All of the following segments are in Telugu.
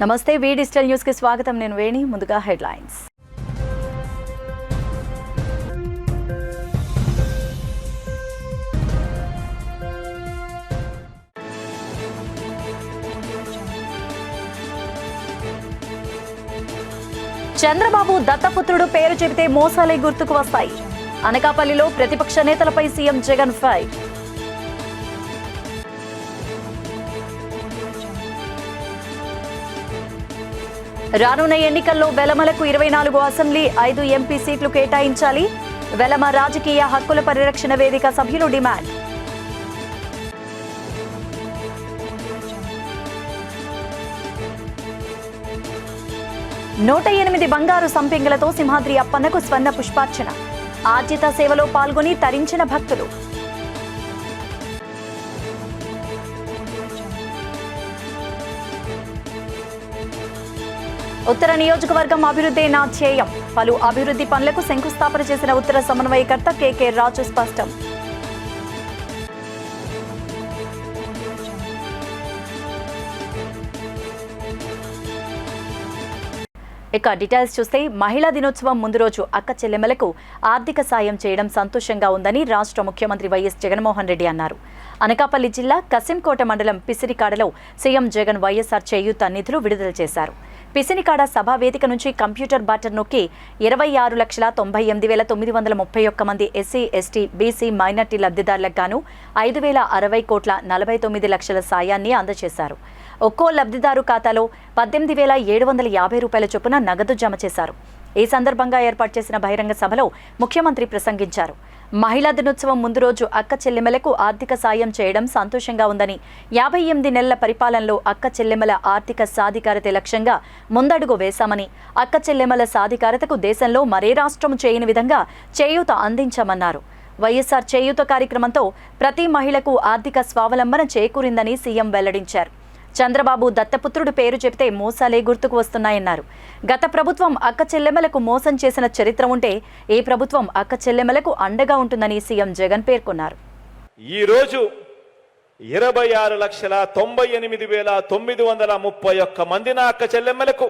నమస్తే వి డిజిటల్ న్యూస్ కి స్వాగతం. నేను వేణి. ముందుగా హెడ్లైన్స్. చంద్రబాబు దత్తపుత్రుడు పేరు చెబితే మోసాలే గుర్తుకు వస్తాయి. అనకాపల్లిలో ప్రతిపక్ష నేతలపై సీఎం జగన్ ఫైర్. రానున్న ఎన్నికల్లో వెలమలకు 24 అసెంబ్లీ 5 ఎంపీ సీట్లు కేటాయించాలి. వెలమ రాజకీయ హక్కుల పరిరక్షణ వేదిక సభ్యులు డిమాండ్. నూట 8 బంగారు సంపెంగలతో సింహాద్రి అప్పన్నకు స్వర్ణ పుష్పార్చన. ఆర్జిత సేవలో పాల్గొని తరించిన భక్తులు. ఉత్తర నియోజకవర్గం అభివృద్ధి నా ధ్యేయం. పలు అభివృద్ధి పనులకు శంకుస్థాపన చేసిన ఉత్తర సమన్వయకర్త కె రాజు స్పష్టం. ఇక డీటెయిల్స్ చూస్తే మహిళా దినోత్సవం ముందు రోజు అక్క చెల్లెమ్మలకు ఆర్థిక సాయం చేయడం సంతోషంగా ఉందని రాష్ట్ర ముఖ్యమంత్రి వైఎస్ జగన్మోహన్ రెడ్డి అన్నారు. అనకాపల్లి జిల్లా కసింకోట మండలం పిసినికాడలో సీఎం జగన్ వైఎస్ఆర్ చేయూత నిధులు విడుదల చేశారు. పిసినికాడ సభా వేదిక నుంచి కంప్యూటర్ బటన్ నొక్కి 26,98,931 మంది ఎస్సీ, ఎస్టీ, బీసీ, మైనార్టీ లబ్ధిదారులకు గాను 5,60,49 లక్షల సాయాన్ని అందజేశారు. ఒక్కో లబ్ధిదారు ఖాతాలో 18,750 రూపాయల చొప్పున నగదు జమ చేశారు. ఈ సందర్భంగా ఏర్పాటు చేసిన బహిరంగ సభలో ముఖ్యమంత్రి ప్రసంగించారు. మహిళా దినోత్సవం ముందు రోజు అక్క చెల్లెమ్మలకు ఆర్థిక సాయం చేయడం సంతోషంగా ఉందని, 58 నెలల పరిపాలనలో అక్క చెల్లెమ్మల ఆర్థిక సాధికారత లక్ష్యంగా ముందడుగు వేశామని, అక్క చెల్లెమ్మల సాధికారతకు దేశంలో మరే రాష్ట్రం చేయని విధంగా చేయూత అందించామన్నారు. వైఎస్ఆర్ చేయూత కార్యక్రమంతో ప్రతి మహిళకు ఆర్థిక స్వావలంబన చేకూరిందని సీఎం వెల్లడించారు. చంద్రబాబు దత్తపుత్రుడు పేరు చెబితే మోసాలే గుర్తుకు వస్తున్నాయన్నారు. గత ప్రభుత్వం అక్క చెల్లెమ్మలకు మోసం చేసిన చరిత్ర ఉంటే ఈ ప్రభుత్వం అక్క చెల్లెమ్మలకు అండగా ఉంటుందని సీఎం జగన్ పేర్కొన్నారు. ఈ రోజు 26,98,931 మంది నా అక్క చెల్లెమ్మలకు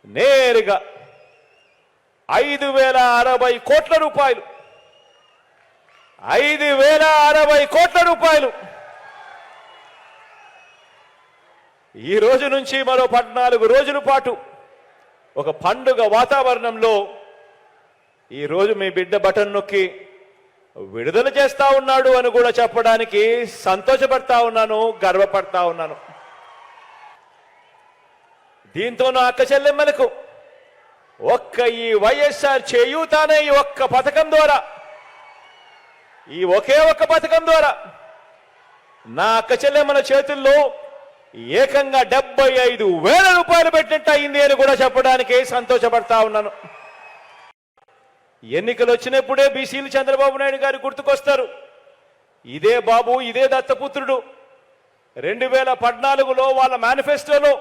నేరుగా 5,060 కోట్ల రూపాయలు 5,060 కోట్ల రూపాయలు ఈ రోజు నుంచి మరో 14 రోజుల పాటు ఒక పండుగ వాతావరణంలో ఈ రోజు మీ బిడ్డ బటన్ నొక్కి విడుదల చేస్తా ఉన్నాడు అని కూడా చెప్పడానికి సంతోషపడతా ఉన్నాను, గర్వపడతా ఉన్నాను. దీంతో నా అక్క చెల్లెమ్మలకు ఈ వైఎస్ఆర్ చేయూత అనే ఈ ఒక్క పథకం ద్వారా, ఈ ఒకే ఒక్క పథకం ద్వారా నా అక్క చెల్లెమ్మల చేతుల్లో ఏకంగా 75,000 రూపాయలు పెట్టినట్టు అయింది అని కూడా చెప్పడానికి సంతోషపడతా ఉన్నాను. ఎన్నికలు వచ్చినప్పుడే బీసీలు చంద్రబాబు నాయుడు గారు గుర్తుకొస్తారు. ఇదే బాబు, ఇదే దత్తపుత్రుడు 2014లో వాళ్ళ మేనిఫెస్టోలో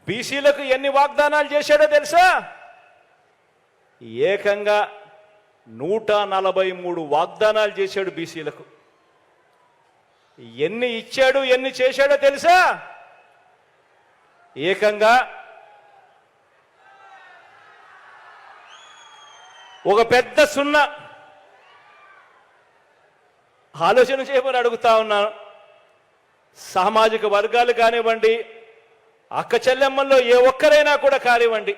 బీసీలకు ఎన్ని వాగ్దానాలు చేశాడో తెలుసా? ఏకంగా 143 వాగ్దానాలు చేశాడు బీసీలకు. ఎన్ని ఇచ్చాడు, ఎన్ని చేశాడో తెలుసా? ఏకంగా ఒక పెద్ద సున్నా. ఆలోచన చేయమని అడుగుతా ఉన్నాను. సామాజిక వర్గాలు కానివ్వండి, అక్క చెల్లెమ్మల్లో ఏ ఒక్కరైనా కూడా కానివ్వండి,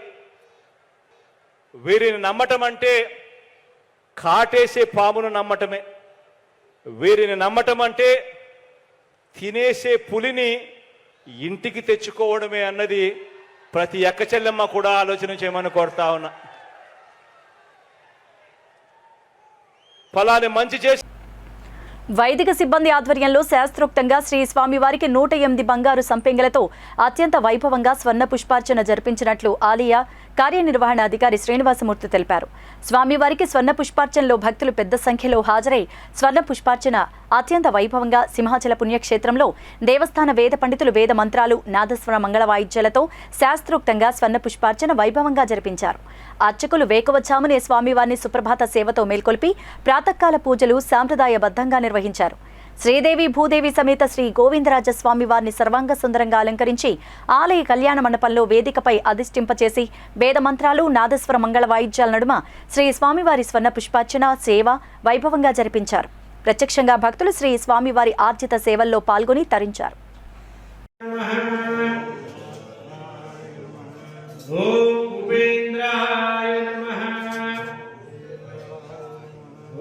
వీరిని నమ్మటం అంటే కాటేసే పామును నమ్మటమే. వీరిని నమ్మటం అంటే తినేసే పులిని ఇంటికి తెచ్చుకోవడమే అన్నది ప్రతి అక్క చెల్లెమ్మ కూడా ఆలోచన చేయమని కోరుతా ఉన్నా. ఫలాన్ని మంచి చేసి వైదిక సిబ్బంది ఆధ్వర్యంలో శాస్త్రోక్తంగా శ్రీ స్వామివారికి 108 బంగారు సంపెంగలతో అత్యంత వైభవంగా స్వర్ణ పుష్పార్చన జరిపించినట్లు ఆలయ కార్యనిర్వహణ అధికారి శ్రీనివాసమూర్తి తెలిపారు. స్వామివారికి స్వర్ణ పుష్పార్చనలో భక్తులు పెద్ద సంఖ్యలో హాజరై స్వర్ణ పుష్పార్చన అత్యంత వైభవంగా సింహాచల పుణ్యక్షేత్రంలో దేవస్థాన వేద పండితులు వేద మంత్రాలు, నాదస్వర మంగళ వాయిద్యాలతో శాస్త్రోక్తంగా స్వర్ణ పుష్పార్చన వైభవంగా జరిపించారు. అర్చకులు వేకువజామునే స్వామివారిని సుప్రభాత సేవతో మేల్కొల్పి ప్రాతకాల పూజలు సాంప్రదాయబద్ధంగా నిర్వహించారు. శ్రీదేవి భూదేవి సమేత శ్రీ గోవిందరాజస్వామి వారిని సర్వాంగ సుందరంగా అలంకరించి ఆలయ కళ్యాణ మండపంలో వేదికపై అధిష్ఠింపచేసి వేద మంత్రాలు నాదస్వర మంగళ వాయిద్యాల నడుమ శ్రీ స్వామివారి స్వర్ణ పుష్పార్చన సేవ వైభవంగా జరిపించారు. ప్రత్యక్షంగా భక్తులు శ్రీ స్వామివారి ఆర్జిత సేవల్లో పాల్గొని తరించారు.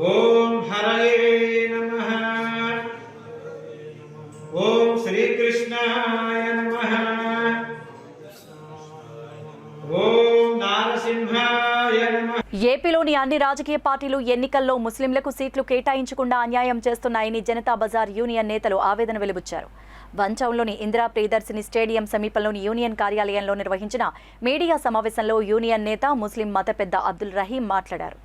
ఓం హరయే నమః. ఓం శ్రీకృష్ణాయ నమః. ఓం నారసింహాయ నమః. ఏపీలోని అన్ని రాజకీయ పార్టీలు ఎన్నికల్లో ముస్లింలకు సీట్లు కేటాయించకుండా అన్యాయం చేస్తున్నాయని జనతా బజార్ యూనియన్ నేతలు ఆవేదన వెలిబుచ్చారు. వన్టౌన్లోని ఇందిరా ప్రియదర్శిని స్టేడియం సమీపంలోని యూనియన్ కార్యాలయంలో నిర్వహించిన మీడియా సమావేశంలో యూనియన్ నేత ముస్లిం మత పెద్ద అబ్దుల్ రహీం మాట్లాడారు.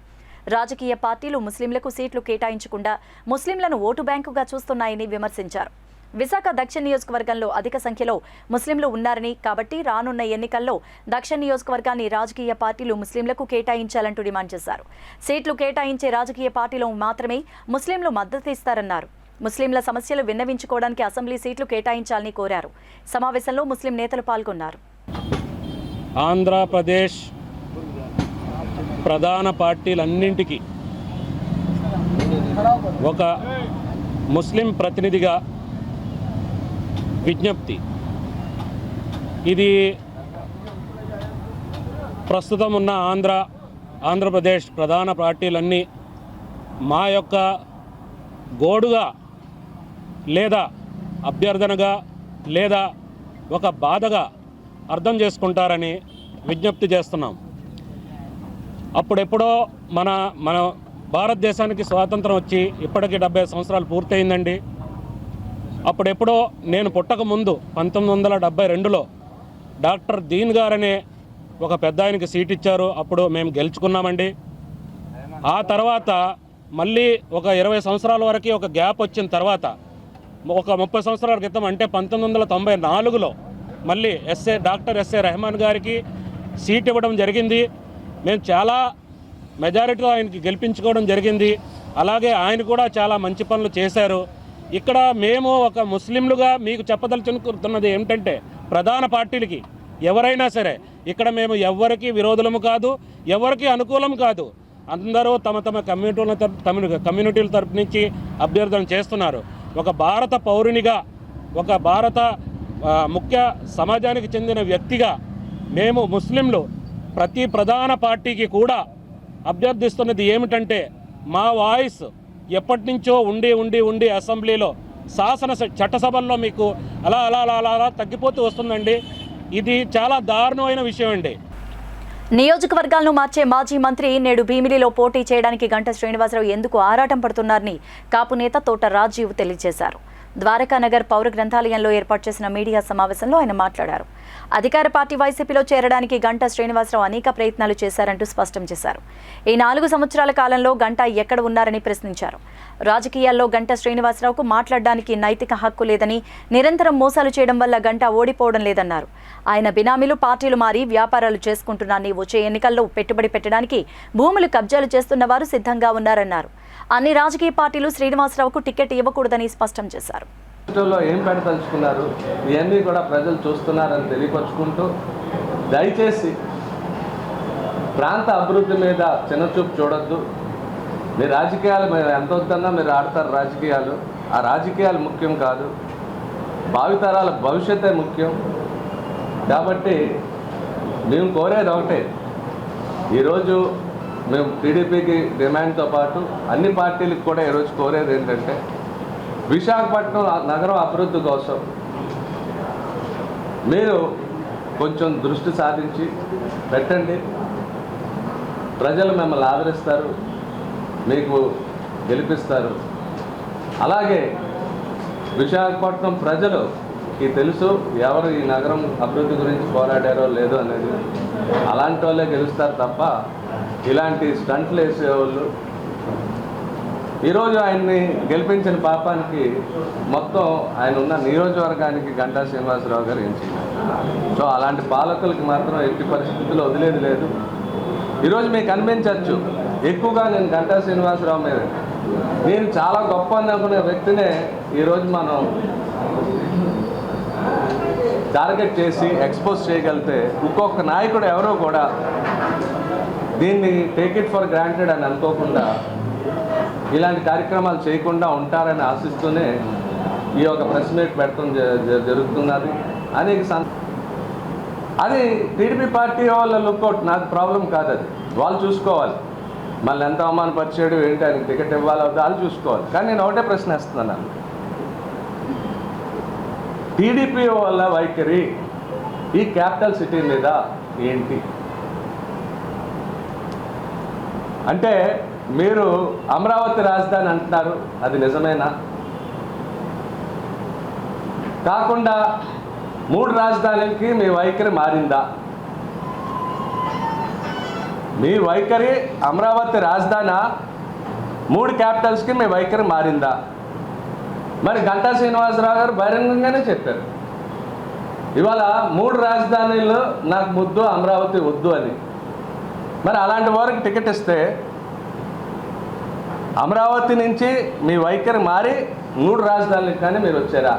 రాజకీయ పార్టీలు ముస్లింలకు సీట్లు కేటాయించకుండా ముస్లింలను ఓటు బ్యాంకుగా చూస్తున్నాయని విమర్శించారు. విశాఖ దక్షిణ నియోజకవర్గంలో అధిక సంఖ్యలో ముస్లింలు ఉన్నారని, కాబట్టి రానున్న ఎన్నికల్లో దక్షిణ నియోజకవర్గాన్ని రాజకీయ పార్టీలు ముస్లింలకు కేటాయించాలంటూ డిమాండ్ చేశారు. సీట్లు కేటాయించే రాజకీయ పార్టీలు మాత్రమే ముస్లింలు మద్దతు ఇస్తారన్నారు. ముస్లింల సమస్యలు విన్నవించుకోవడానికి అసెంబ్లీ సీట్లు కేటాయించాలని కోరారు. సమావేశంలో ముస్లిం నేతలు పాల్గొన్నారు. ఆంధ్రప్రదేశ్ ప్రధాన పార్టీలన్నింటికీ ఒక ముస్లిం ప్రతినిధిగా విజ్ఞప్తి. ఇది ప్రస్తుతం ఉన్న ఆంధ్రప్రదేశ్ ప్రధాన పార్టీలన్నీ మా యొక్క గోడుగా లేదా అభ్యర్థనగా లేదా ఒక బాధగా అర్థం చేసుకుంటారని విజ్ఞప్తి చేస్తున్నాం. అప్పుడెప్పుడో మన భారతదేశానికి స్వాతంత్రం వచ్చి ఇప్పటికీ 70 సంవత్సరాలు పూర్తయిందండి. అప్పుడెప్పుడో నేను పుట్టక ముందు 1972లో డాక్టర్ దీన్ గారనే ఒక పెద్ద ఆయనకి సీట్ ఇచ్చారు. అప్పుడు మేము గెలుచుకున్నామండి. ఆ తర్వాత మళ్ళీ ఒక 20 సంవత్సరాల వరకు ఒక గ్యాప్ వచ్చిన తర్వాత ఒక 30 సంవత్సరాల క్రితం అంటే 1994లో మళ్ళీ డాక్టర్ ఎస్ఏ రెహమాన్ గారికి సీట్ ఇవ్వడం జరిగింది. మేము చాలా మెజారిటీలో ఆయనకి గెలిపించుకోవడం జరిగింది. అలాగే ఆయన కూడా చాలా మంచి పనులు చేశారు. ఇక్కడ మేము ఒక ముస్లింలుగా మీకు చెప్పదలుచుకున్నది ఏమిటంటే, ప్రధాన పార్టీలకి ఎవరైనా సరే ఇక్కడ మేము ఎవరికి విరోధులము కాదు, ఎవరికి అనుకూలం కాదు. అందరూ తమ కమ్యూనిటీల తరపు నుంచి అభ్యర్థన చేస్తున్నారు. ఒక భారత పౌరునిగా, ఒక భారత ముఖ్య సమాజానికి చెందిన వ్యక్తిగా మేము ముస్లింలు ప్రతి ప్రధాన పార్టీకి కూడా అభ్యర్థిస్తున్నది ఏమిటంటే, మా వాయిస్ ఎప్పటి నుంచో ఉండి అసెంబ్లీలో చట్టసభల్లో మీకు అలా తగ్గిపోతూ వస్తుందండి. ఇది చాలా దారుణమైన విషయం అండి. నియోజకవర్గాలను మార్చే మాజీ మంత్రి నేడు భీమిలిలో పోటీ చేయడానికి గంటా శ్రీనివాసరావు ఎందుకు ఆరాటం పడుతున్నారని కాపు నేత తోట రాజీవ్ తెలియజేశారు. ద్వారకానగర్ పౌర గ్రంథాలయంలో ఏర్పాటు చేసిన మీడియా సమావేశంలో ఆయన మాట్లాడారు. అధికార పార్టీ వైసీపీలో చేరడానికి గంటా శ్రీనివాసరావు అనేక ప్రయత్నాలు చేశారంటూ స్పష్టం చేశారు. ఈ 4 సంవత్సరాల కాలంలో గంటా ఎక్కడ ఉన్నారని ప్రశ్నించారు. రాజకీయాల్లో గంటా శ్రీనివాసరావుకు మాట్లాడడానికి నైతిక హక్కు లేదని, నిరంతరం మోసాలు చేయడం వల్ల గంటా ఓడిపోవడం లేదన్నారు. ఆయన బినామీలు పార్టీలు మారి వ్యాపారాలు చేసుకుంటున్నారని, వచ్చే ఎన్నికల్లో పెట్టుబడి పెట్టడానికి భూములు కబ్జాలు చేస్తున్న వారు సిద్ధంగా ఉన్నారన్నారు. అన్ని రాజకీయ పార్టీలు శ్రీనివాసరావుకు టికెట్ ఇవ్వకూడదని స్పష్టం చేశారు. ఏం పెడతలుచుకున్నారు ఇవన్నీ కూడా ప్రజలు చూస్తున్నారని తెలియపరుచుకుంటూ, దయచేసి ప్రాంత అభివృద్ధి మీద చిన్నచూపు చూడొద్దు. మీ రాజకీయాలు మీరు ఎంత వద్దన్నా మీరు ఆడతారు రాజకీయాలు. ఆ రాజకీయాలు ముఖ్యం కాదు, భావితరాల భవిష్యత్తే ముఖ్యం. కాబట్టి మేము కోరేది ఒకటే, ఈరోజు మేము టీడీపీకి డిమాండ్తో పాటు అన్ని పార్టీలకు కూడా ఈరోజు కోరేది ఏంటంటే, విశాఖపట్నం నగరం అభివృద్ధి కోసం మీరు కొంచెం దృష్టి సాధించి పెట్టండి. ప్రజలు మిమ్మల్ని ఆదరిస్తారు, మీకు గెలిపిస్తారు. అలాగే విశాఖపట్నం ప్రజలుకి తెలుసు ఎవరు ఈ నగరం అభివృద్ధి గురించి పోరాడారో లేదో అనేది. అలాంటి వాళ్ళే గెలుస్తారు తప్ప ఇలాంటి స్టంట్లు వేసేవాళ్ళు. ఈరోజు ఆయన్ని గెలిపించిన పాపానికి మొత్తం ఆయన ఉన్న నియోజకవర్గానికి గంటా శ్రీనివాసరావు గారు ఏం చేయాలి. సో అలాంటి పాలకులకి మాత్రం ఎట్టి పరిస్థితుల్లో వదిలేది లేదు. ఈరోజు మీకు అనిపించవచ్చు ఎక్కువగా నేను గంటా శ్రీనివాసరావు మీద నేను చాలా గొప్ప అనుకునే వ్యక్తినే ఈరోజు మనం టార్గెట్ చేసి ఎక్స్పోజ్ చేయగలిగితే ఇంకొక నాయకుడు ఎవరో కూడా దీన్ని టేక్ ఇట్ ఫర్ గ్రాంటెడ్ అని అనుకోకుండా ఇలాంటి కార్యక్రమాలు చేయకుండా ఉంటారని ఆశిస్తూనే ఈ యొక్క ప్రెస్ మీట్ పెట్టడం జరుగుతున్నది. అనేక అది టీడీపీ పార్టీ వాళ్ళ లుక్అవుట్, నాకు ప్రాబ్లం కాదు, అది వాళ్ళు చూసుకోవాలి. మళ్ళీ ఎంత అవమానపరిచాడు ఏంటి, ఆయనకి టికెట్ ఇవ్వాలో వాళ్ళు చూసుకోవాలి. కానీ నేను ఒకటే ప్రశ్న వేస్తున్నాను, టీడీపీ వాళ్ళ వైఖరి ఈ క్యాపిటల్ సిటీ మీద ఏంటి అంటే, మీరు అమరావతి రాజధాని అంటున్నారు, అది నిజమేనా? కాకుండా 3 రాజధానులకి మీ వైఖరి మారిందా? మీ వైఖరి అమరావతి రాజధాని 3 క్యాపిటల్స్కి మీ వైఖరి మారిందా? మరి గంటా శ్రీనివాసరావు గారు బహిరంగంగానే చెప్పారు, ఇవాళ 3 రాజధానులు నాకు ముద్దు, అమరావతి వద్దు అని. మరి అలాంటి వారికి టికెట్ ఇస్తే అమరావతి నుంచి మీ వైఖరి మారి 3 రాజధానులకు కానీ మీరు వచ్చారా?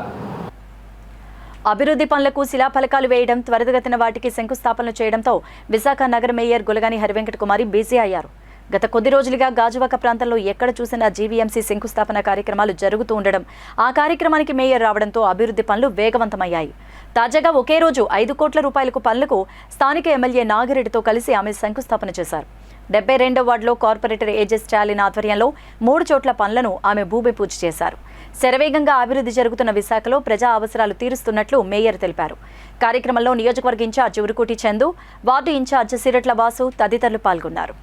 అభివృద్ధి పనులకు శిలాఫలకాలు వేయడం, త్వరితగతిన వాటికి శంకుస్థాపనలు చేయడంతో విశాఖ నగర మేయర్ గులగాని హరివెంకట కుమారి బిజీ అయ్యారు. గత కొద్ది రోజులుగా గాజువాక ప్రాంతంలో ఎక్కడ చూసినా జీవీఎంసీ శంకుస్థాపన కార్యక్రమాలు జరుగుతూ ఉండడం, ఆ కార్యక్రమానికి మేయర్ రావడంతో అభివృద్ధి పనులు వేగవంతమయ్యాయి. తాజాగా ఒకే రోజు 5 కోట్ల రూపాయలకు పనులకు స్థానిక ఎమ్మెల్యే నాగిరెడ్డితో కలిసి ఆమె శంకుస్థాపన చేశారు. 72వ వార్డులో కార్పొరేటర్ ఏజెస్ స్టాలిన్ ఆధ్వర్యంలో 3 చోట్ల పనులను ఆమె భూమి పూజ చేశారు. శరవేగంగా అభివృద్ధి జరుగుతున్న విశాఖలో ప్రజా అవసరాలు తీరుస్తున్నట్లు మేయర్ తెలిపారు. కార్యక్రమంలో నియోజకవర్గ incharge ఉరుకుటి Chandu, ward incharge Siratla Vasu తదితరులు పాల్గొన్నారు.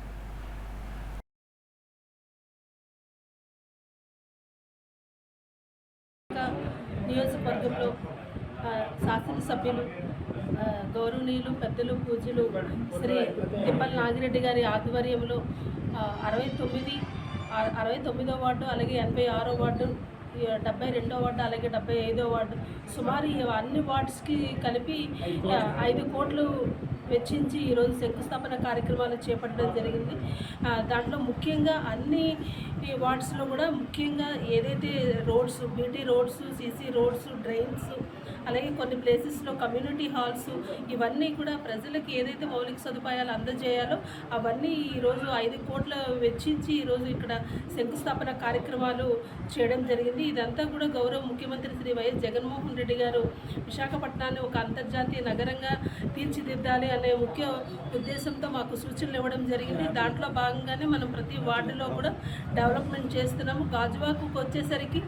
నియోజకవర్గంలో శాసనసభ్యులు గౌరవనీయులు పెద్దలు పూజ్యులు శ్రీ తిప్పల నాగిరెడ్డి గారి ఆధ్వర్యంలో 69వ వార్డు, అలాగే 86వ వార్డు, 72వ వార్డు, అలాగే 75వ వార్డు, సుమారు అన్ని వార్డ్స్కి కలిపి 5 కోట్లు వెచ్చించి ఈరోజు శంకుస్థాపన కార్యక్రమాలు చేపట్టడం జరిగింది. దాంట్లో ముఖ్యంగా అన్ని వార్డ్స్లో కూడా ముఖ్యంగా ఏదైతే roads, BT roads, CC roads, drains, అలాగే కొన్ని ప్లేసెస్లో కమ్యూనిటీ హాల్స్, ఇవన్నీ కూడా ప్రజలకు ఏదైతే మౌలిక సదుపాయాలు అందజేయాలో అవన్నీ ఈరోజు 5 కోట్ల వెచ్చించి ఈరోజు ఇక్కడ శంకుస్థాపన కార్యక్రమాలు చేయడం జరిగింది. ఇదంతా కూడా గౌరవ ముఖ్యమంత్రి శ్రీ వైఎస్ జగన్మోహన్ రెడ్డి గారు విశాఖపట్నాన్ని ఒక అంతర్జాతీయ నగరంగా తీర్చిదిద్దాలి అనే ముఖ్య ఉద్దేశంతో మాకు సూచనలు ఇవ్వడం జరిగింది. దాంట్లో భాగంగానే మనం ప్రతి వార్డులో కూడా డెవలప్మెంట్ చేస్తున్నాము. గాజువాకు వచ్చేసరికి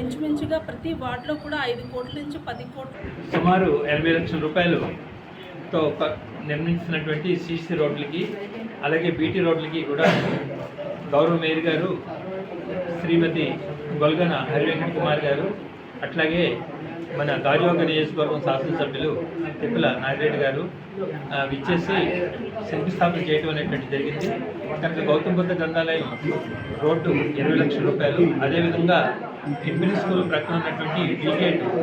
ఇంచుమించుగా ప్రతి వార్డులో కూడా 5 కోట్ల నుంచి 10 కోట్లు, సుమారు 80 లక్షల రూపాయలతో నిర్మించినటువంటి సీసీ రోడ్లకి, అలాగే బీటీ రోడ్లకి కూడా గౌరవ మేయర్ గారు శ్రీమతి గొల్గన హరివెంకట కుమార్ గారు, అట్లాగే మన గాజువాక నియోజకవర్గం శాసనసభ్యులు తిప్పల నాగిరెడ్డి గారు విచ్చేసి శంకుస్థాపన చేయడం అనేటువంటి జరిగింది. కనుక గౌతమ్ బుద్ధ గ్రంథాలయం రోడ్డు 20 లక్షల రూపాయలు, అదేవిధంగా ఎంపీఎల్ స్కూల్ ప్రక్కన ఉన్నటువంటి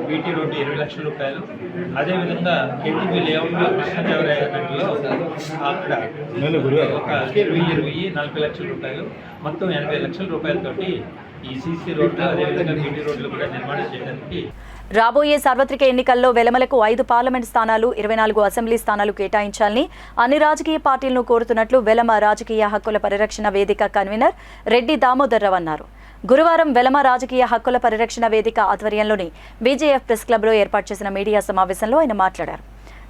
బీటీ రోడ్డు 20 లక్షల రూపాయలు, అదేవిధంగా కేటీపీ లేఅవుట్లో కృష్ణదేవరాయ నగర్లో అక్కడ ఒక 40 లక్షల రూపాయలు, మొత్తం 80 లక్షల రూపాయలతోటి ఈ సీసీ రోడ్లు, అదేవిధంగా బీటీ రోడ్లు కూడా నిర్మాణం చేయడానికి. రాబోయే సార్వత్రిక ఎన్నికల్లో వెలమలకు 5 పార్లమెంట్ స్థానాలు, 24 అసెంబ్లీ స్థానాలు కేటాయించాలని అన్ని రాజకీయ పార్టీలను కోరుతున్నట్లు వెలమ రాజకీయ హక్కుల పరిరక్షణ వేదిక కన్వీనర్ రెడ్డి దామోదర్ రావు అన్నారు. గురువారం వెలమ రాజకీయ హక్కుల పరిరక్షణ వేదిక ఆధ్వర్యంలోని బీజేఎఫ్ ప్రెస్ క్లబ్లో ఏర్పాటు చేసిన మీడియా సమావేశంలో ఆయన మాట్లాడారు.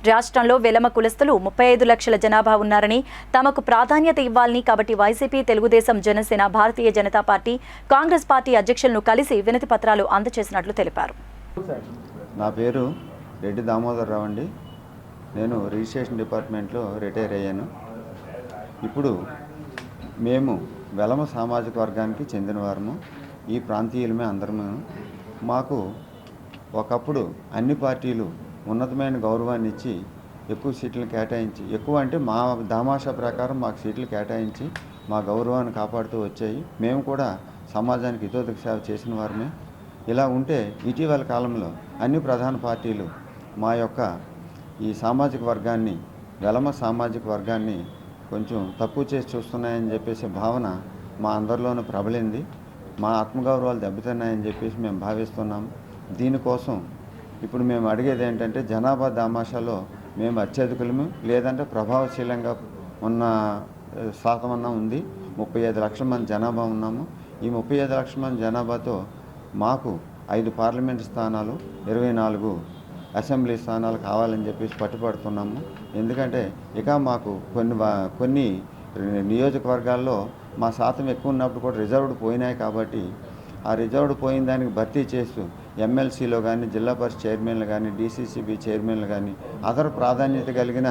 రాష్ట్రంలో వెలమ కులస్తులు 35 లక్షల జనాభా ఉన్నారని, తమకు ప్రాధాన్యత ఇవ్వాలని, కాబట్టి YCP, Telugu Desam, Janasena, Bharatiya Janata party, Congress party అధ్యక్షులను కలిసి వినతి పత్రాలు అందజేసినట్లు తెలిపారు. నా పేరు రెడ్డి దామోదర్ రావు అండి. నేను రిజిస్ట్రేషన్ డిపార్ట్మెంట్లో రిటైర్ అయ్యాను. ఇప్పుడు మేము వెలమ సామాజిక వర్గానికి చెందిన వారము, ఈ ప్రాంతీయులమే అందరము. మాకు ఒకప్పుడు అన్ని పార్టీలు ఉన్నతమైన గౌరవాన్ని ఇచ్చి ఎక్కువ సీట్లు కేటాయించి, ఎక్కువ అంటే మా దామాషా ప్రకారం మాకు సీట్లు కేటాయించి మా గౌరవాన్ని కాపాడుతూ వచ్చాయి. మేము కూడా సమాజానికి హితోదక సేవ చేసిన వారమే. ఇలా ఉంటే ఇటీవల కాలంలో అన్ని ప్రధాన పార్టీలు మా యొక్క ఈ సామాజిక వర్గాన్ని, వెలమ సామాజిక వర్గాన్ని కొంచెం తక్కువ చేసి చూస్తున్నాయని చెప్పేసి భావన మా అందరిలోనూ ప్రబలింది. మా ఆత్మగౌరవాలు దెబ్బతిన్నాయని చెప్పేసి మేము భావిస్తున్నాము. దీనికోసం ఇప్పుడు మేము అడిగేది ఏంటంటే జనాభా దామాషాలో మేము అత్యధికులము, లేదంటే ప్రభావశీలంగా ఉన్న శాతం అన్నా ఉంది. 35 లక్షల మంది జనాభా ఉన్నాము. ఈ 35 లక్షల మంది జనాభాతో మాకు 5 పార్లమెంట్ స్థానాలు, 24 అసెంబ్లీ స్థానాలు కావాలని చెప్పేసి పట్టుబడుతున్నాము. ఎందుకంటే ఇక మాకు కొన్ని నియోజకవర్గాల్లో మా శాతం ఎక్కువ ఉన్నప్పుడు కూడా రిజర్వ్డ్ పోయినాయి. కాబట్టి ఆ రిజర్వ్డ్ పోయిన దానికి భర్తీ చేస్తూ ఎమ్మెల్సీలో కానీ, జిల్లా పరిషత్ చైర్మన్లు కానీ, డీసీసీబీ చైర్మన్లు కానీ, అదర్ ప్రాధాన్యత కలిగిన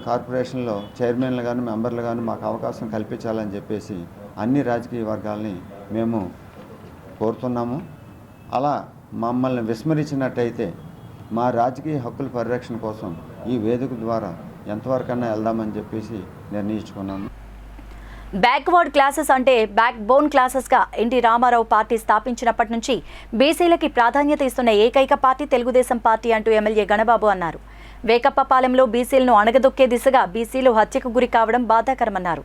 కార్పొరేషన్లో చైర్మన్లు కానీ, మెంబర్లు కానీ మాకు అవకాశం కల్పించాలని చెప్పేసి అన్ని రాజకీయ వర్గాల్ని మేము కోరుతున్నాము. అలా మమ్మల్ని విస్మరించినట్టయితే మా రాజకీయ హక్కుల పరిరక్షణ కోసం ఈ వేదిక ద్వారా ఎంతవరకన్నా వెళ్దామని చెప్పేసి నిర్ణయించుకున్నాము. బ్యాక్వర్డ్ క్లాసెస్ అంటే బ్యాక్ బోన్ క్లాసెస్గా ఎన్టీ రామారావు పార్టీ స్థాపించినప్పటి నుంచి బీసీలకి ప్రాధాన్యత ఇస్తున్న ఏకైక పార్టీ తెలుగుదేశం పార్టీ అంటూ ఎమ్మెల్యే గణబాబు అన్నారు. వేకప్పపాలెంలో బీసీలను అణగదొక్కే దిశగా బీసీలు హత్యకు గురి కావడం బాధాకరమన్నారు.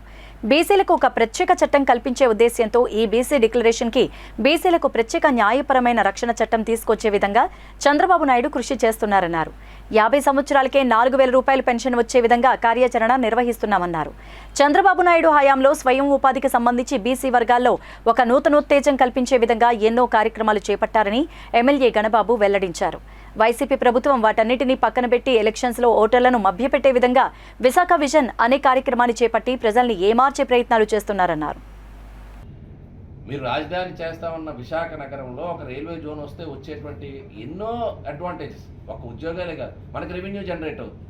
బీసీలకు ఒక ప్రత్యేక చట్టం కల్పించే ఉద్దేశ్యంతో ఈ బీసీ డిక్లరేషన్కి బీసీలకు ప్రత్యేక న్యాయపరమైన రక్షణ చట్టం తీసుకొచ్చే విధంగా చంద్రబాబు నాయుడు కృషి చేస్తున్నారన్నారు. 50 సంవత్సరాలకే 4,000 రూపాయల పెన్షన్ వచ్చే విధంగా కార్యాచరణ నిర్వహిస్తున్నామన్నారు. చంద్రబాబు నాయుడు హయాంలో స్వయం ఉపాధికి సంబంధించి బీసీ వర్గాల్లో ఒక నూతనోత్తేజం కల్పించే విధంగా ఎన్నో కార్యక్రమాలు చేపట్టారని ఎమ్మెల్యే గణబాబు వెల్లడించారు. వైసీపీ ప్రభుత్వం వాటన్నిటినీ పక్కన పెట్టి ఎలక్షన్స్లో ఓటర్లను మభ్యపెట్టే విధంగా విశాఖ విజన్ అనే కార్యక్రమాన్ని చేపట్టి ప్రజల్ని ఏమార్చే ప్రయత్నాలు చేస్తున్నారన్నారు. మీరు రాజధాని చేస్తామన్న విశాఖ నగరంలో ఒక రైల్వే జోన్ వస్తే వచ్చేటువంటి ఎన్నో అడ్వాంటేజెస్, ఒక ఉద్యోగాలే కాదు, మనకి రెవెన్యూ జనరేట్ అవుతుంది.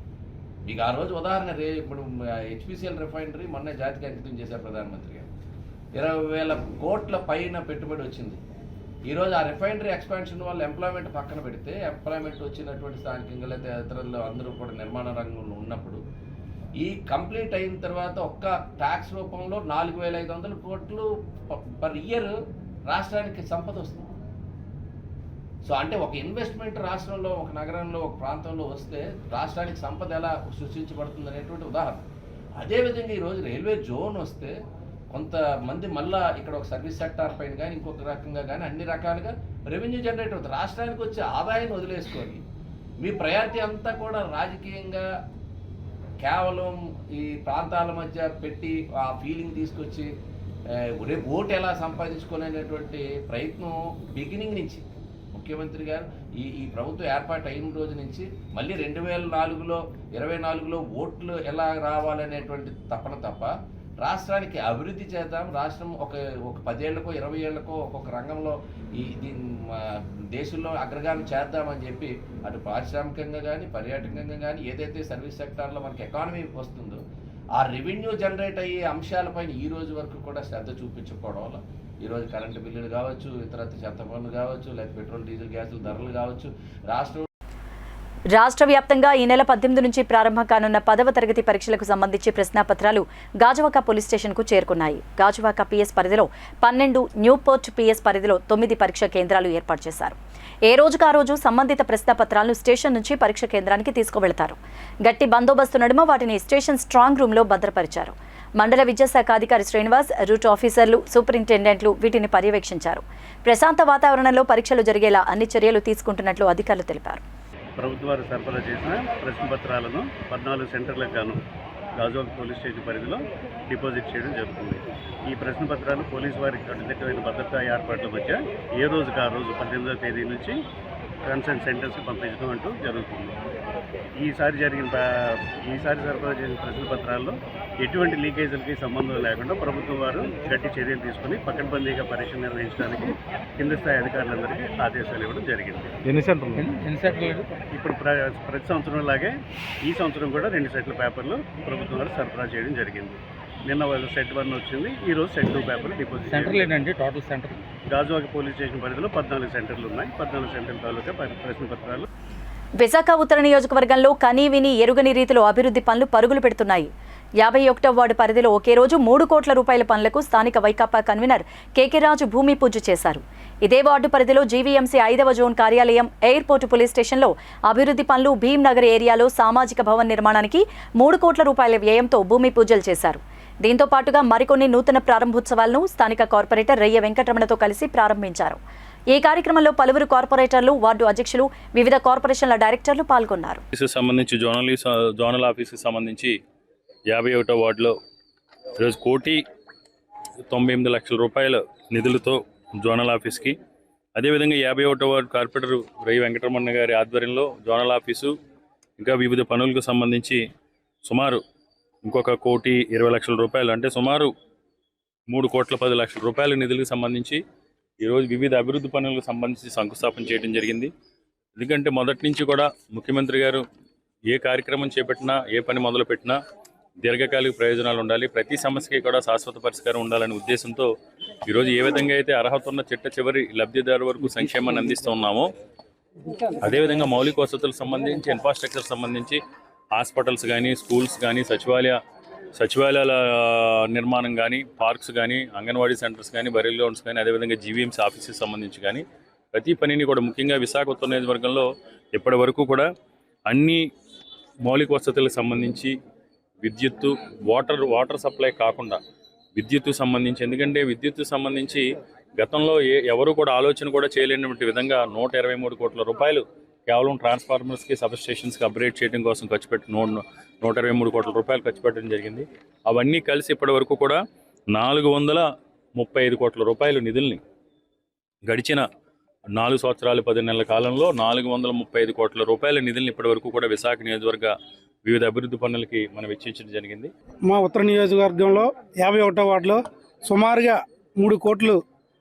మీకు ఆ రోజు ఉదాహరణ ఇప్పుడు హెచ్పిసిఎల్ రిఫైనరీ మొన్నే జాతికి అంకితం చేశారు ప్రధానమంత్రి గారు. 20,000 కోట్ల పైన పెట్టుబడి వచ్చింది. ఈరోజు ఆ రిఫైనరీ ఎక్స్పాన్షన్ వల్ల ఎంప్లాయ్మెంట్ పక్కన పెడితే, ఎంప్లాయ్మెంట్ వచ్చినటువంటి స్థానికంగా లేదా ఇతరులు అందరూ కూడా నిర్మాణ రంగంలో ఉన్నప్పుడు ఈ కంప్లీట్ అయిన తర్వాత ఒక్క ట్యాక్స్ రూపంలో 4,500 కోట్లు పర్ ఇయర్ రాష్ట్రానికి సంపద వస్తుంది. సో అంటే ఒక ఇన్వెస్ట్మెంట్ రాష్ట్రంలో, ఒక నగరంలో, ఒక ప్రాంతంలో వస్తే రాష్ట్రానికి సంపద ఎలా సృష్టించబడుతుంది అనేటువంటి ఉదాహరణ. అదేవిధంగా ఈరోజు రైల్వే జోన్ వస్తే కొంతమంది మళ్ళా ఇక్కడ ఒక సర్వీస్ సెక్టార్ పైన కానీ ఇంకొక రకంగా కానీ అన్ని రకాలుగా రెవెన్యూ జనరేట్ అవుతుంది. రాష్ట్రానికి వచ్చే ఆదాయాన్ని వదిలేసుకొని మీ ప్రయారిటీ అంతా కూడా రాజకీయంగా కేవలం ఈ ప్రాంతాల మధ్య పెట్టి ఆ ఫీలింగ్ తీసుకొచ్చి రేపు ఓటు ఎలా సంపాదించుకోలేనటువంటి ప్రయత్నం బిగినింగ్ నుంచి ముఖ్యమంత్రి గారు ఈ ప్రభుత్వం ఏర్పాటు అయిన రోజు నుంచి మళ్ళీ 2024లో ఓట్లు ఎలా రావాలనేటువంటి తపన తప్ప రాష్ట్రానికి అభివృద్ధి చేద్దాం, రాష్ట్రం ఒక 10 ఏళ్లకో 20 ఏళ్లకో ఒక్కొక్క రంగంలో దేశంలో అగ్రగామి చేద్దామని చెప్పి అటు పారిశ్రామికంగా కానీ పర్యాటకంగా కానీ ఏదైతే సర్వీస్ సెక్టార్లో మనకి ఎకానమీ వస్తుందో ఆ రెవెన్యూ జనరేట్ అయ్యే అంశాలపైన ఈ రోజు వరకు కూడా శ్రద్ధ చూపించకపోవడం వల్ల ఈరోజు కరెంటు బిల్లులు కావచ్చు, ఇతరత్ర చెత్త పన్ను కావచ్చు, లేదా పెట్రోల్ డీజిల్ గ్యాసుల ధరలు కావచ్చు, రాష్ట్ర వ్యాప్తంగా ఈ నెల 18 నుంచి ప్రారంభం కానున్న 10వ తరగతి పరీక్షలకు సంబంధించి ప్రశ్నాపత్రాలు గాజువాక పోలీస్ స్టేషన్కు చేరుకున్నాయి. గాజువాక పిఎస్ పరిధిలో 12, న్యూపోర్ట్ పిఎస్ పరిధిలో 9 పరీక్ష కేంద్రాలు ఏర్పాటు చేశారు. ఏ రోజుకు ఆ రోజు సంబంధిత ప్రశ్నాపత్రాలను స్టేషన్ నుంచి పరీక్ష కేంద్రానికి తీసుకువెళతారు. గట్టి బందోబస్తు నడుమ వాటిని స్టేషన్ స్ట్రాంగ్ రూమ్లో భద్రపరిచారు. మండల విద్యాశాఖ అధికారి శ్రీనివాస్, రూట్ ఆఫీసర్లు, సూపరింటెండెంట్లు వీటిని పర్యవేక్షించారు. ప్రశాంత వాతావరణంలో పరీక్షలు జరిగేలా అన్ని చర్యలు తీసుకుంటున్నట్లు అధికారులు తెలిపారు. ప్రభుత్వాలు సరఫరా చేసిన ప్రశ్నపత్రాలను 14 సెంటర్లకు గాను గాజువాక పోలీస్ స్టేషన్ పరిధిలో డిపాజిట్ చేయడం జరుగుతుంది. ఈ ప్రశ్నపత్రాలు పోలీసు వారికి కట్టుదిట్టమైన భద్రతా ఏర్పాట్ల మధ్య ఏ రోజుకు ఆ రోజు 18వ తేదీ నుంచి కన్సర్న్ సెంటర్స్కి పంపించడం అంటూ జరుగుతుంది. ఈసారి సరఫరా చేసిన ప్రశ్నపత్రాల్లో ఎటువంటి లీకేజీలకి సంబంధం లేకుండా ప్రభుత్వం వారు గట్టి చర్యలు తీసుకుని పకడ్బందీగా పరీక్ష నిర్వహించడానికి కింద స్థాయి అధికారులందరికీ ఆదేశాలు ఇవ్వడం జరిగింది. ఎన్ని సెంటర్లు? ఇప్పుడు ప్రతి సంవత్సరం లాగే ఈ సంవత్సరం కూడా 2 సెట్ల పేపర్లు ప్రభుత్వం వారు సరఫరా చేయడం జరిగింది. నిన్న సెట్ 1 వచ్చింది, ఈరోజు సెట్ 2 పేపర్లు డిపాజిట్. సెంటర్లు ఏంటంటే total centre Gajuwaka police station పరిధిలో 14 సెంటర్లు ఉన్నాయి. 14 సెంటర్ల తాలూకా ప్రశ్నపత్రాలు. విశాఖ ఉత్తర నియోజకవర్గంలో కనీవిని ఎరుగని రీతిలో అభివృద్ధి పనులు పరుగులు పెడుతున్నాయి. 51వ వార్డు పరిధిలో ఒకే రోజు 3 కోట్ల రూపాయల పనులకు స్థానిక వైకాపా కన్వీనర్ కేకే రాజు భూమి పూజ చేశారు. ఇదే వార్డు పరిధిలో జీవీఎంసీ 5వ జోన్ కార్యాలయం, ఎయిర్పోర్టు పోలీస్ స్టేషన్లో అభివృద్ధి పనులు, భీమ్ నగర్ ఏరియాలో సామాజిక భవన్ నిర్మాణానికి 3 కోట్ల రూపాయల వ్యయంతో భూమి పూజలు చేశారు. దీంతో పాటుగా మరికొన్ని నూతన ప్రారంభోత్సవాలను స్థానిక కార్పొరేటర్ రయ్య వెంకటరమణతో కలిసి ప్రారంభించారు. ఈ కార్యక్రమంలో పలువురు కార్పొరేటర్లు, వార్డు అధ్యక్షులు, వివిధ కార్పొరేషన్ల డైరెక్టర్లు పాల్గొన్నారు. సంబంధించి జోనల్ ఆఫీస్కి సంబంధించి 51వ వార్డులో ఈరోజు 1,98,00,000 రూపాయల నిధులతో జోనల్ ఆఫీస్కి, అదేవిధంగా 51వ వార్డు కార్పొరేటర్ రయ్య వెంకటరమణ గారి ఆధ్వర్యంలో జోనల్ ఆఫీసు ఇంకా వివిధ పనులకు సంబంధించి సుమారు ఇంకొక 1,20,00,000 రూపాయలు, అంటే సుమారు 3,10,00,000 రూపాయల నిధులకు సంబంధించి ఈరోజు వివిధ అభివృద్ధి పనులకు సంబంధించి శంకుస్థాపన చేయడం జరిగింది. ఎందుకంటే మొదటి నుంచి కూడా ముఖ్యమంత్రి గారు ఏ కార్యక్రమం చేపట్టినా, ఏ పని మొదలుపెట్టినా దీర్ఘకాలిక ప్రయోజనాలు ఉండాలి, ప్రతి సమస్యకి కూడా శాశ్వత పరిష్కారం ఉండాలనే ఉద్దేశంతో ఈరోజు ఏ విధంగా అయితే అర్హత ఉన్న చివరి లబ్ధిదారు వరకు సంక్షేమాన్ని అందిస్తూ ఉన్నామో, అదేవిధంగా మౌలిక వసతులకు సంబంధించి, ఇన్ఫ్రాస్ట్రక్చర్ సంబంధించి హాస్పిటల్స్ కానీ, స్కూల్స్ కానీ, సచివాలయాల నిర్మాణం కానీ, పార్క్స్ కానీ, అంగన్వాడీ సెంటర్స్ కానీ, బరీల్ గ్రౌండ్స్ కానీ, అదేవిధంగా జీవీఎంసీ ఆఫీసెస్ సంబంధించి కానీ ప్రతి పనిని కూడా ముఖ్యంగా విశాఖ ఉత్తర నియోజకవర్గంలో ఇప్పటి వరకు కూడా అన్ని మౌలిక వసతులకు సంబంధించి విద్యుత్తు, వాటర్ సప్లై కాకుండా విద్యుత్తు సంబంధించి, ఎందుకంటే విద్యుత్తు సంబంధించి గతంలో ఎవరు కూడా ఆలోచన కూడా చేయలేనటువంటి విధంగా 123 కోట్ల రూపాయలు కేవలం ట్రాన్స్ఫార్మర్స్కి, సబ్స్టేషన్స్కి అప్గ్రేడ్ చేయడం కోసం ఖర్చు పెట్టి 123 కోట్ల రూపాయలు ఖర్చు పెట్టడం జరిగింది. అవన్నీ కలిసి ఇప్పటి వరకు కూడా 435 కోట్ల రూపాయల నిధుల్ని గడిచిన 4 సంవత్సరాలు 10 నెలల కాలంలో 435 కోట్ల రూపాయల నిధుల్ని ఇప్పటి వరకు కూడా విశాఖ నియోజకవర్గ వివిధ అభివృద్ధి పనులకి మనం వెచ్చించడం జరిగింది. మా ఉత్తర నియోజకవర్గంలో 51వ వార్డులో సుమారుగా 3 కోట్లు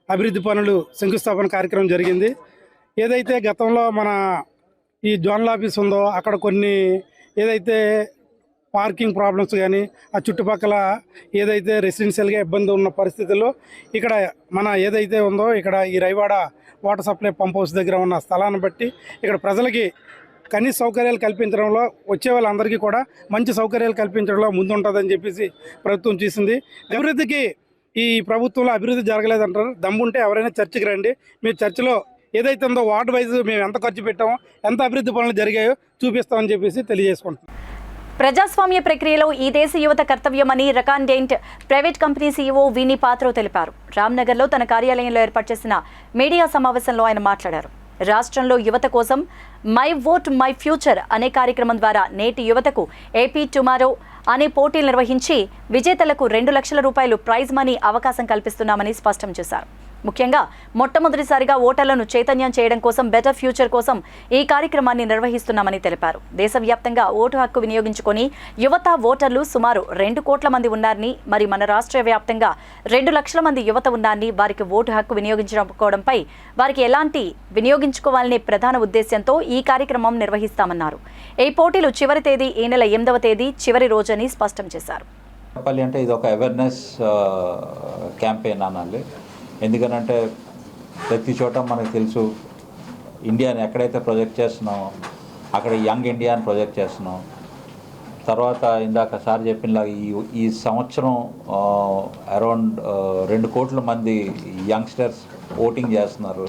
అభివృద్ధి పనులు శంకుస్థాపన కార్యక్రమం జరిగింది. ఏదైతే గతంలో మన ఈ జోనల్ ఆఫీస్ ఉందో అక్కడ కొన్ని ఏదైతే పార్కింగ్ ప్రాబ్లమ్స్ కానీ, ఆ చుట్టుపక్కల ఏదైతే రెసిడెన్షియల్గా ఇబ్బంది ఉన్న పరిస్థితుల్లో ఇక్కడ మన ఏదైతే ఉందో ఇక్కడ ఈ Raiwada water supply pump house దగ్గర ఉన్న స్థలాన్ని బట్టి ఇక్కడ ప్రజలకి కనీస సౌకర్యాలు కల్పించడంలో, వచ్చే వాళ్ళందరికీ కూడా మంచి సౌకర్యాలు కల్పించడంలో ముందుంటుందని చెప్పేసి ప్రభుత్వం చేసింది. అభివృద్ధికి ఈ ప్రభుత్వంలో అభివృద్ధి జరగలేదంటారు. దమ్ముంటే ఎవరైనా చర్చకి రండి. మీరు చర్చలో ఏదైతే ఉందో వార్డు వైజ్ మేము ఎంత ఖర్చు పెట్టామో, ఎంత అభివృద్ధి పనులు జరిగాయో చూపిస్తామని చెప్పేసి తెలియజేసుకుంటున్నాం. ప్రజాస్వామ్య ప్రక్రియలో ఈ దేశ యువత కర్తవ్యమని రకాండెంట్ ప్రైవేట్ కంపెనీ సీఈఓ వినీ పాత్రో తెలిపారు. రామ్నగర్లో తన కార్యాలయంలో ఏర్పాటు చేసిన మీడియా సమావేశంలో ఆయన మాట్లాడారు. రాష్ట్రంలో యువత కోసం మై ఓట్ మై ఫ్యూచర్ అనే కార్యక్రమం ద్వారా నేటి యువతకు ఏపీ టుమారో అనే పోటీలు నిర్వహించి విజేతలకు 2 లక్షల రూపాయలు ప్రైజ్ మనీ అవకాశం కల్పిస్తున్నామని స్పష్టం చేశారు. ముఖ్యంగా మొట్టమొదటిసారిగా ఓటర్లను చైతన్యం చేయడం కోసం బెటర్ ఫ్యూచర్ కోసం ఈ కార్యక్రమాన్ని నిర్వహిస్తున్నామని తెలిపారు. దేశవ్యాప్తంగా ఓటు హక్కు వినియోగించుకొని యువత ఓటర్లు సుమారు 2 కోట్ల మంది ఉన్నారని, మరి మన రాష్ట్ర వ్యాప్తంగా 2 లక్షల మంది యువత ఉన్నారని, వారికి ఓటు హక్కు వినియోగించుకోవడంపై వారికి ఎలాంటి వినియోగించుకోవాలనే ప్రధాన ఉద్దేశంతో ఈ కార్యక్రమం నిర్వహిస్తామన్నారు. ఈ పోటీలు చివరి తేదీ ఈ నెల 8వ తేదీ చివరి రోజని స్పష్టం చేశారు. చెప్పాలి అంటే ఇది ఒక అవేర్నెస్ క్యాంపెయిన్ అనాలి. ఎందుకనంటే ప్రతి చోట మనకు తెలుసు ఇండియాని ఎక్కడైతే ప్రొజెక్ట్ చేస్తున్నామో అక్కడ యంగ్ ఇండియాని ప్రొజెక్ట్ చేస్తున్నాం. తర్వాత ఇందాక సార్ చెప్పినలాగా ఈ సంవత్సరం అరౌండ్ 2 కోట్ల మంది యంగ్స్టర్స్ ఓటింగ్ చేస్తున్నారు.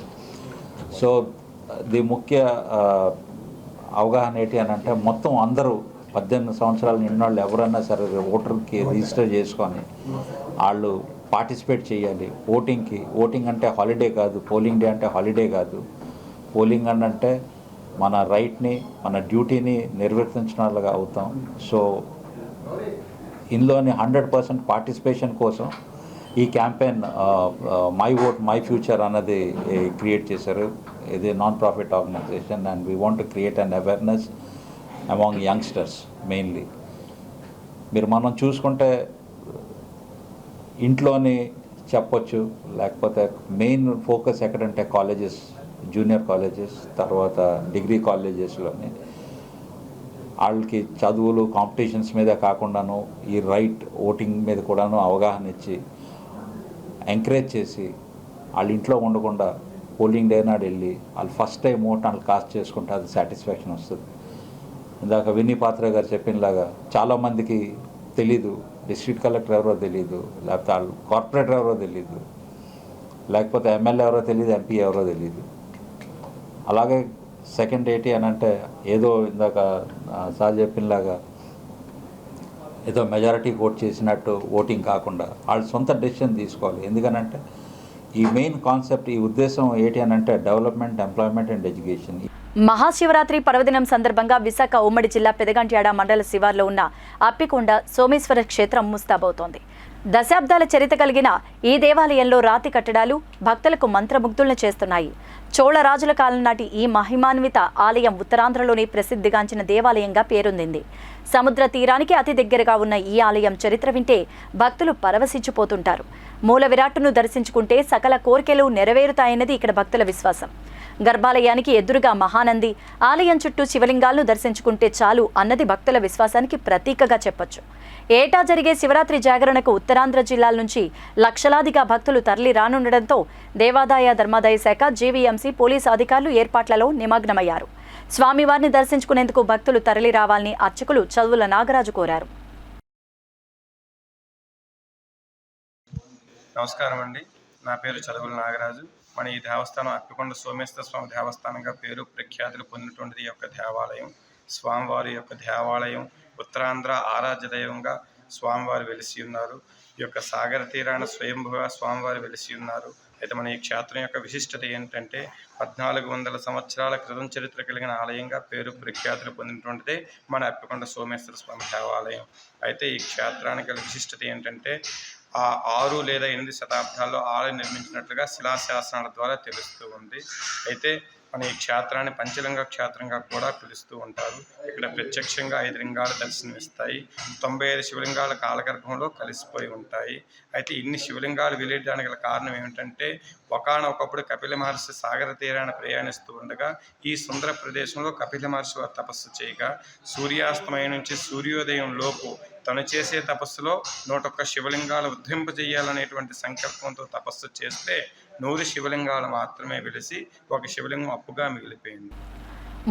సో ది ముఖ్య అవగాహన ఏంటి అని అంటే మొత్తం అందరూ 18 సంవత్సరాలు నిన్న వాళ్ళు ఎవరైనా సరే ఓటర్కి రిజిస్టర్ చేసుకొని వాళ్ళు పార్టిసిపేట్ చేయాలి ఓటింగ్కి. ఓటింగ్ అంటే హాలిడే కాదు, పోలింగ్ డే అంటే హాలిడే కాదు. పోలింగ్ అంటే మన రైట్ని, మన డ్యూటీని నిర్వర్తించినట్లుగా అవుతాం. సో ఇందులోని 100% పార్టిసిపేషన్ కోసం ఈ campaign my vote my future అన్నది క్రియేట్ చేశారు. ఇది non profit organisation and we want to create an awareness among youngsters mainly. మనం చూసుకుంటే ఇంట్లోని చెప్పొచ్చు, లేకపోతే మెయిన్ ఫోకస్ ఎక్కడంటే కాలేజెస్, జూనియర్ కాలేజెస్, తర్వాత డిగ్రీ కాలేజెస్లోని వాళ్ళకి చదువులు కాంపిటీషన్స్ మీద కాకుండాను ఈ రైట్ ఓటింగ్ మీద కూడాను అవగాహన ఇచ్చి ఎంకరేజ్ చేసి వాళ్ళ ఇంట్లో ఉండకుండా పోలింగ్ డే నాడు వెళ్ళి వాళ్ళు ఫస్ట్ టైం ఓట్ వాళ్ళు కాస్ట్ చేసుకుంటే అది సాటిస్ఫాక్షన్ వస్తుంది. ఇందాక వినీ పాత్ర గారు చెప్పినలాగా చాలామందికి తెలీదు, డిస్ట్రిక్ట్ కలెక్టర్ ఎవరో తెలీదు, లేకపోతే వాళ్ళు కార్పొరేటర్ ఎవరో తెలీదు, లేకపోతే ఎమ్మెల్యే ఎవరో తెలియదు, ఎంపీ ఎవరో తెలీదు. అలాగే సెకండ్ ఏంటి అని అంటే ఏదో ఇందాక సార్ చెప్పినలాగా ఏదో మెజారిటీ ఓట్ చేసినట్టు ఓటింగ్ కాకుండా వాళ్ళు సొంత డెసిషన్ తీసుకోవాలి. ఎందుకనంటే ఈ మెయిన్ కాన్సెప్ట్, ఈ ఉద్దేశం ఏంటి అని అంటే development, employment and education. Mahashivratri పర్వదినం సందర్భంగా విశాఖ ఉమ్మడి జిల్లా పెదగంట్యాడ మండల శివార్లో ఉన్న అప్పికొండ సోమేశ్వర క్షేత్రం ముస్తాబవుతోంది. దశాబ్దాల చరిత్ర కలిగిన ఈ దేవాలయంలో రాతి కట్టడాలు భక్తులకు మంత్రముగ్ధులను చేస్తున్నాయి. చోళ రాజుల కాలం నాటి ఈ మహిమాన్విత ఆలయం ఉత్తరాంధ్రలోని ప్రసిద్ధిగాంచిన దేవాలయంగా పేరొందింది. సముద్ర తీరానికి అతి దగ్గరగా ఉన్న ఈ ఆలయం చరిత్ర వింటే భక్తులు పరవశించిపోతుంటారు. మూల విరాట్టును దర్శించుకుంటే సకల కోరికలు నెరవేరుతాయన్నది ఇక్కడ భక్తుల విశ్వాసం. గర్భాలయానికి ఎదురుగా మహానంది, ఆలయం చుట్టూ శివలింగాలను దర్శించుకుంటే చాలు అన్నది భక్తుల విశ్వాసానికి ప్రతీకగా చెప్పొచ్చు. ఏటా జరిగే శివరాత్రి జాగరణకు ఉత్తరాంధ్ర జిల్లాల నుంచి లక్షలాదిగా భక్తులు తరలి రానుండడంతో దేవాదాయ ధర్మాదాయ శాఖ, జీవీఎంసీ, పోలీసు అధికారులు ఏర్పాట్లలో నిమగ్నమయ్యారు. స్వామివారిని దర్శించుకునేందుకు భక్తులు తరలి రావాలని అర్చకులు చదువుల నాగరాజు కోరారు. నమస్కారం అండి, నా పేరు చదువుల నాగరాజు. మన ఈ దేవస్థానం అప్పికొండ సోమేశ్వర స్వామి దేవస్థానంగా పేరు ప్రఖ్యాతులు పొందినటువంటిది ఈ యొక్క దేవాలయం. స్వామివారి యొక్క దేవాలయం ఉత్తరాంధ్ర ఆరాధ్య దైవంగా స్వామివారు వెలిసి ఉన్నారు. ఈ యొక్క సాగర తీరాన స్వయంభుగా స్వామివారు వెలిసి ఉన్నారు. అయితే మన ఈ క్షేత్రం యొక్క విశిష్టత ఏంటంటే 1400 సంవత్సరాల క్రితం చరిత్ర కలిగిన ఆలయంగా పేరు ప్రఖ్యాతులు పొందినటువంటిదే మన అప్పికొండ సోమేశ్వర స్వామి దేవాలయం. అయితే ఈ క్షేత్రానికి గల విశిష్టత ఏంటంటే 6 లేదా 8 శతాబ్దాల్లో ఆలయం నిర్మించినట్లుగా శిలాశాసనాల ద్వారా తెలుస్తూ ఉంది. అయితే మన ఈ క్షేత్రాన్ని పంచలింగ క్షేత్రంగా కూడా పిలుస్తూ ఉంటారు. ఇక్కడ ప్రత్యక్షంగా 5 లింగాలు దర్శనమిస్తాయి. 95 శివలింగాల కాలగర్భంలో కలిసిపోయి ఉంటాయి. అయితే ఇన్ని శివలింగాలు వెలియడానికి గల కారణం ఏమిటంటే ఒకనొకప్పుడు కపిల మహర్షి సాగర తీరాన్ని ప్రయాణిస్తూ ఉండగా ఈ సుందర ప్రదేశంలో కపిల మహర్షి వారు తపస్సు చేయగా సూర్యాస్తమయం నుంచి సూర్యోదయం లోపు తను చేసే తపస్సులో 101 శివలింగాలు ఉద్ధరింపజేయాలనేటువంటి సంకల్పంతో తపస్సు చేస్తే 100 శివలింగాలు మాత్రమే వెలిసి ఒక శివలింగం అప్పుగా మిగిలిపోయింది.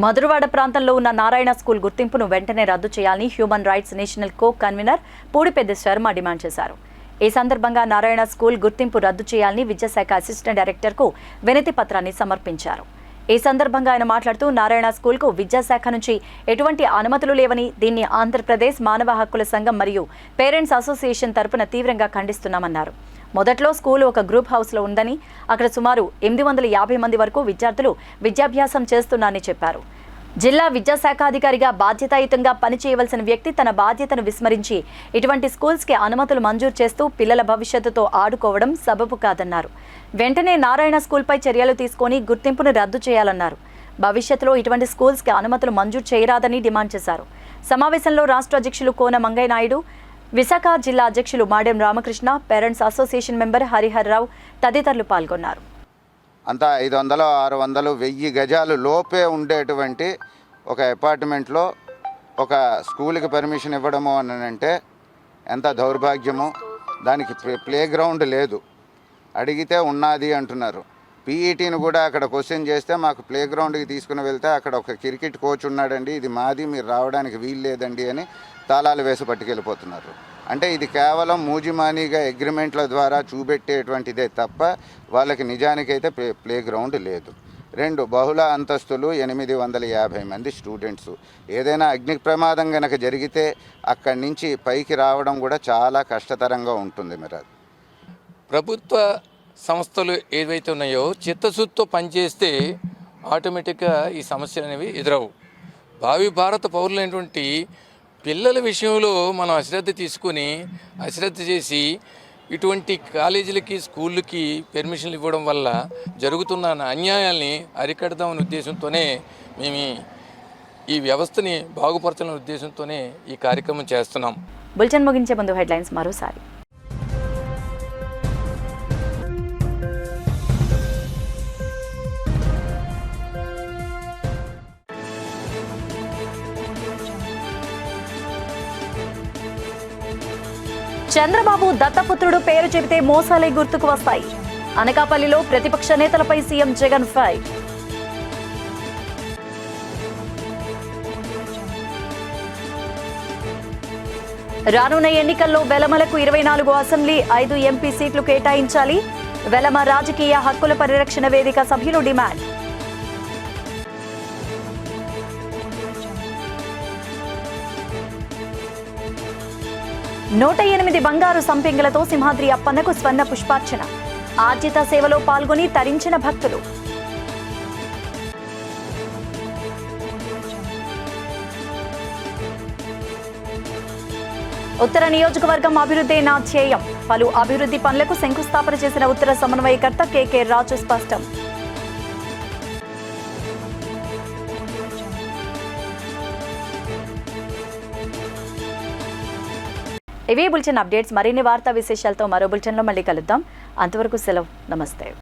మధురవాడ ప్రాంతంలో ఉన్న నారాయణ స్కూల్ గుర్తింపును వెంటనే రద్దు చేయాలని human rights national co convener Pudipedda Sharma demand చేశారు. ఈ సందర్భంగా నారాయణ స్కూల్ గుర్తింపు రద్దు చేయాలని విద్యాశాఖ అసిస్టెంట్ డైరెక్టర్కు వినతి పత్రాన్ని సమర్పించారు. ఈ సందర్భంగా ఆయన మాట్లాడుతూ నారాయణ స్కూల్కు విద్యాశాఖ నుంచి ఎటువంటి అనుమతులు లేవని, దీన్ని ఆంధ్రప్రదేశ్ మానవ హక్కుల సంఘం మరియు పేరెంట్స్ అసోసియేషన్ తరపున తీవ్రంగా ఖండిస్తున్నామన్నారు. మొదట్లో స్కూల్ ఒక గ్రూప్ హౌస్లో ఉందని, అక్కడ సుమారు 850 మంది వరకు విద్యార్థులు విద్యాభ్యాసం చేస్తున్నారని చెప్పారు. జిల్లా విద్యాశాఖాధికారిగా బాధ్యతాయుతంగా పనిచేయవలసిన వ్యక్తి తన బాధ్యతను విస్మరించి ఇటువంటి స్కూల్స్కి అనుమతులు మంజూరు చేస్తూ పిల్లల భవిష్యత్తుతో ఆడుకోవడం సబబు కాదన్నారు. వెంటనే నారాయణ స్కూల్పై చర్యలు తీసుకొని గుర్తింపును రద్దు చేయాలన్నారు. భవిష్యత్తులో ఇటువంటి స్కూల్స్కి అనుమతులు మంజూరు చేయరాదని డిమాండ్ చేశారు. సమావేశంలో రాష్ట్ర అధ్యక్షులు కోన మంగయ్య నాయుడు, విశాఖ జిల్లా అధ్యక్షులు Madem Ramakrishna, parents association member Harihar Rao తదితరులు పాల్గొన్నారు. అంతా 500, 600, 1000 గజాలు లోపే ఉండేటువంటి ఒక అపార్ట్మెంట్లో ఒక స్కూల్కి పర్మిషన్ ఇవ్వడము అని అంటే ఎంత దౌర్భాగ్యమో. దానికి ప్లే గ్రౌండ్ లేదు, అడిగితే ఉన్నది అంటున్నారు. పీఈటీని కూడా అక్కడ క్వశ్చన్ చేస్తే మాకు ప్లే గ్రౌండ్కి తీసుకుని వెళ్తే అక్కడ ఒక క్రికెట్ కోచ్ ఉన్నాడండి, ఇది మాది, మీరు రావడానికి వీలు లేదండి అని తాళాలు వేసి పట్టుకెళ్ళిపోతున్నారు. అంటే ఇది కేవలం మూజిమానీగా అగ్రిమెంట్ల ద్వారా చూపెట్టేటువంటిదే తప్ప వాళ్ళకి నిజానికైతే ప్లే గ్రౌండ్ లేదు. 2 బహుళ అంతస్తులు, 850 మంది స్టూడెంట్స్. ఏదైనా అగ్ని ప్రమాదం కనుక జరిగితే అక్కడి నుంచి పైకి రావడం కూడా చాలా కష్టతరంగా ఉంటుంది. మరి ప్రభుత్వ సంస్థలు ఏవైతే ఉన్నాయో చిత్తశుద్ధితో పనిచేస్తే ఆటోమేటిక్గా ఈ సమస్యలు అనేవి ఎదురవు. భావి భారత పౌరులైనటువంటి పిల్లల విషయంలో మనం అశ్రద్ధ తీసుకొని అశ్రద్ధ చేసి ఇటువంటి కాలేజీలకి, స్కూళ్ళకి పెర్మిషన్లు ఇవ్వడం వల్ల జరుగుతున్న అన్యాయాల్ని అరికడదామనే ఉద్దేశంతోనే మేము ఈ వ్యవస్థని బాగుపరచాలనే ఉద్దేశంతోనే ఈ కార్యక్రమం చేస్తున్నాం. బులెటిన్ ముగించే ముందు హెడ్లైన్స్ మరోసారి. చంద్రబాబు దత్తపుత్రుడు పేరు చెబితే మోసాలే గుర్తుకు వస్తాయి. అనకాపల్లిలో ప్రతిపక్ష నేతలపై సీఎం జగన్ ఫైర్. రానున్న ఎన్నికల్లో వెలమలకు 24 అసెంబ్లీ, 5 ఎంపీ సీట్లు కేటాయించాలి. వెలమ రాజకీయ హక్కుల పరిరక్షణ వేదిక సభ్యులు డిమాండ్. 108 బంగారు సంపెంగలతో సింహాద్రి అప్పన్నకు స్వర్ణ పుష్పార్చన. ఆర్జిత సేవలో పాల్గొని తరించిన భక్తులు. ఉత్తర నియోజకవర్గం అభివృద్ధి నా ధ్యేయం. పలు అభివృద్ధి పనులకు శంకుస్థాపన చేసిన ఉత్తర సమన్వయకర్త కె రాజు స్పష్టం. ఇవే బులెటిన్ అప్డేట్స్. మరిన్ని వార్తా విశేషాలతో మరో బులెటిన్లో మళ్ళీ కలుద్దాం. అంతవరకు సెలవు. నమస్తే.